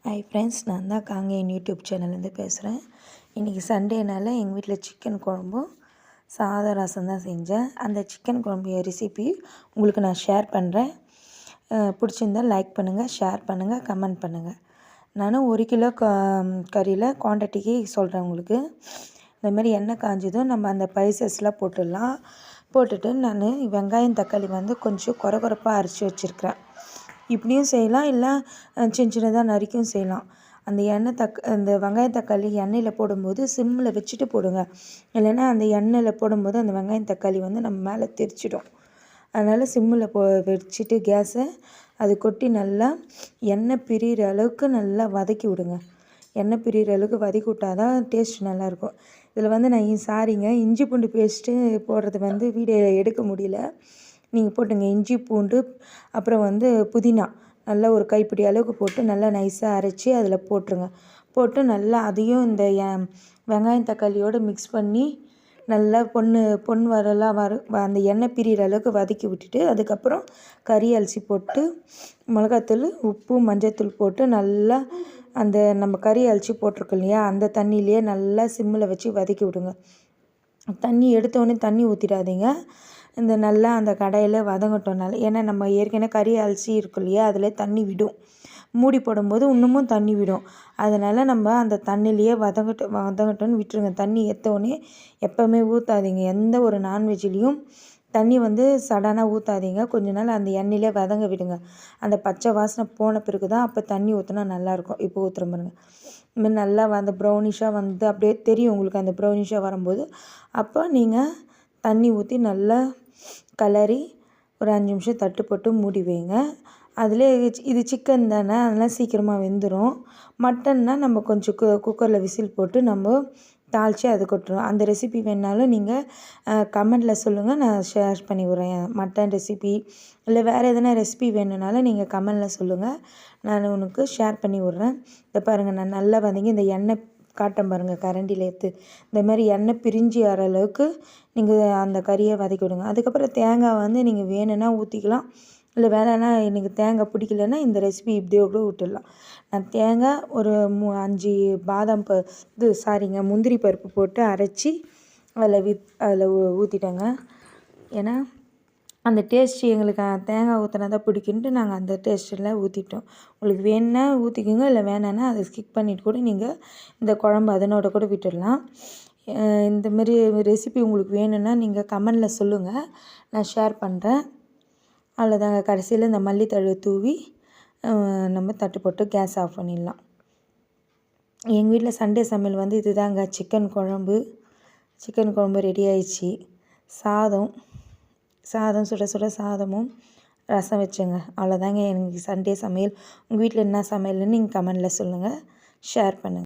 Hi friends, நான் தான் Kangeyan YouTube சேனல்லேருந்து பேசுகிறேன். இன்றைக்கி சண்டேனால் எங்கள் வீட்டில் சிக்கன் குழம்பும் சாதம் ரசம் தான் செஞ்சேன். அந்த சிக்கன் குழம்பு ரெசிபி உங்களுக்கு நான் ஷேர் பண்ணுறேன். பிடிச்சிருந்தால் லைக் பண்ணுங்கள், ஷேர் பண்ணுங்கள், கமெண்ட் பண்ணுங்கள். நான் 1 கிலோ கறியில் குவான்டிட்டிக்கு சொல்கிறேன் உங்களுக்கு. இந்தமாதிரி எண்ணெய் காஞ்சதும் நம்ம அந்த பைசஸ்லாம் போட்டுடலாம். போட்டுட்டு நான் வெங்காயம் தக்காளி வந்து கொஞ்சம் கொரகொரப்பாக அரைச்சி வச்சுருக்கிறேன். இப்படியும் செய்யலாம், இல்லை சின்ன சின்னதாக நறுக்கியும் செய்யலாம். அந்த அந்த வெங்காயம் தக்காளி எண்ணெயில் போடும்போது சிம்மில் வச்சுட்டு போடுங்க. இல்லைன்னா அந்த எண்ணெயில் போடும்போது அந்த வெங்காயம் தக்காளி வந்து நம்ம மேலே தெரிச்சிடும். அதனால் சிம்மில் வச்சுட்டு கேஸை அது கொட்டி நல்லா எண்ணெய் பிரிகிற அளவுக்கு நல்லா வதக்கி விடுங்க. எண்ணெய் பிரிகிற அளவுக்கு வதக்கி விட்டால் தான் டேஸ்ட் நல்லாயிருக்கும். இதில் வந்து நான் இஞ்சி பூண்டு பேஸ்ட்டு போடுறது வந்து வீடியோ எடுக்க முடியல. நீங்கள் போட்டுங்க. இஞ்சி பூண்டு அப்புறம் வந்து புதினா நல்லா ஒரு கைப்பிடி அளவுக்கு போட்டு நல்லா நைஸாக அரைச்சி அதில் போட்டுருங்க. போட்டு நல்லா அதையும் இந்த வெங்காயம் தக்காளியோடு மிக்ஸ் பண்ணி நல்லா பொன் வரலாம் அந்த எண்ணெய் பிரிகிற அளவுக்கு வதக்கி விட்டுட்டு அதுக்கப்புறம் கறி அலசி போட்டு மிளகாத்தூள், உப்பு, மஞ்சத்தூள் போட்டு நல்லா அந்த நம்ம கறி அலசி போட்டிருக்கோம் இல்லையா, அந்த தண்ணியிலையே நல்லா சிம்மில் வச்சு வதக்கி விடுங்க. தண்ணி எடுத்தோடனே தண்ணி ஊற்றிடாதீங்க. இந்த நல்லா அந்த கடாயில் வதங்கட்டோம்னால, ஏன்னா நம்ம ஏற்கனவே கறி அலசி இருக்கும் இல்லையா, அதில் தண்ணி விடும். மூடி போடும்போது இன்னமும் தண்ணி விடும். அதனால் நம்ம அந்த தண்ணியிலையே வதங்கட்டோன்னு விட்டுருங்க. தண்ணி ஏற்றோடனே எப்போவுமே ஊற்றாதீங்க. எந்த ஒரு நான்வெஜ்லேயும் தண்ணி வந்து சடனாக ஊற்றாதீங்க. கொஞ்ச நாள் அந்த எண்ணெயிலே வதங்க விடுங்க. அந்த பச்சை வாசனை போன பிறகு தான் அப்போ தண்ணி ஊற்றினா நல்லாயிருக்கும். இப்போ ஊற்றுற பாருங்க. இதுமாதிரி நல்லா அந்த ப்ரௌனிஷாக வந்து அப்படியே தெரியும் உங்களுக்கு. அந்த ப்ரௌனிஷாக வரும்போது அப்போ நீங்கள் தண்ணி ஊற்றி நல்லா கலரி ஒரு 5 நிமிஷம் தட்டு போட்டு மூடி வைங்க. அதிலே இது சிக்கன் தானே, அதெல்லாம் சீக்கிரமாக வெந்துடும். மட்டன்னா நம்ம கொஞ்சம் குக்கரில் விசில் போட்டு நம்ம தாளித்து அது கொட்டுறோம். அந்த ரெசிபி வேணாலும் நீங்கள் கமெண்டில் சொல்லுங்கள், நான் ஷேர் பண்ணி விட்றேன். மட்டன் ரெசிபி இல்லை வேறு எதனா ரெசிபி வேணும்னாலும் நீங்கள் கமெண்டில் சொல்லுங்கள், நான் உனக்கு ஷேர் பண்ணி விட்றேன். இதை பாருங்கள், நான் நல்லா வதங்கி இந்த எண்ணெய் காட்டுறேன் பாருங்கள், கரண்டியில் எடுத்து இந்த மாதிரி எண்ணெய் பிரிஞ்சு வர அளவுக்கு நீங்கள் அந்த கறியை வதக்கி விடுங்க. அதுக்கப்புறம் தேங்காய் வந்து நீங்கள் வேணும்னா ஊற்றிக்கலாம், இல்லை வேணான்னா எனக்கு தேங்காய் பிடிக்கலன்னா இந்த ரெசிபி இப்படியே கூட விட்டுடலாம். நான் தேங்காய் ஒரு 5 பாதாம் முந்திரி பருப்பு போட்டு அரைச்சி அதில் ஊற்றிட்டேங்க. ஏன்னா அந்த டேஸ்ட்டு எங்களுக்கு தேங்காய் ஊற்றினா தான் பிடிக்குன்ட்டு நாங்கள் அந்த டேஸ்ட்டில் ஊற்றிட்டோம். உங்களுக்கு வேணுன்னா ஊற்றிக்கோங்க, இல்லை வேணான்னா அதை ஸ்கிப் பண்ணிவிட்டு கூட நீங்கள் இந்த குழம்பு அதனோட கூட விட்டுடலாம். இந்தமாரி ரெசிபி உங்களுக்கு வேணும்னா நீங்கள் கமெண்டில் சொல்லுங்கள், நான் ஷேர் பண்ணுறேன். அவ்வளோதாங்க. கடைசியில் இந்த மல்லித்தழை தூவி நம்ம தட்டு போட்டு கேஸ் ஆஃப் பண்ணிடலாம். எங்கள் வீட்டில் சண்டே சமையல் வந்து இது தாங்க. சிக்கன் குழம்பு ரெடி ஆயிடுச்சு. சாதம் சுட சுட சாதமும் ரசம் வச்சுங்க. அவ்வளோதாங்க எனக்கு சண்டே சமையல். உங்கள் வீட்டில் என்ன சமையல்னு நீங்கள் கமெண்டில் சொல்லுங்கள், ஷேர் பண்ணுங்கள்.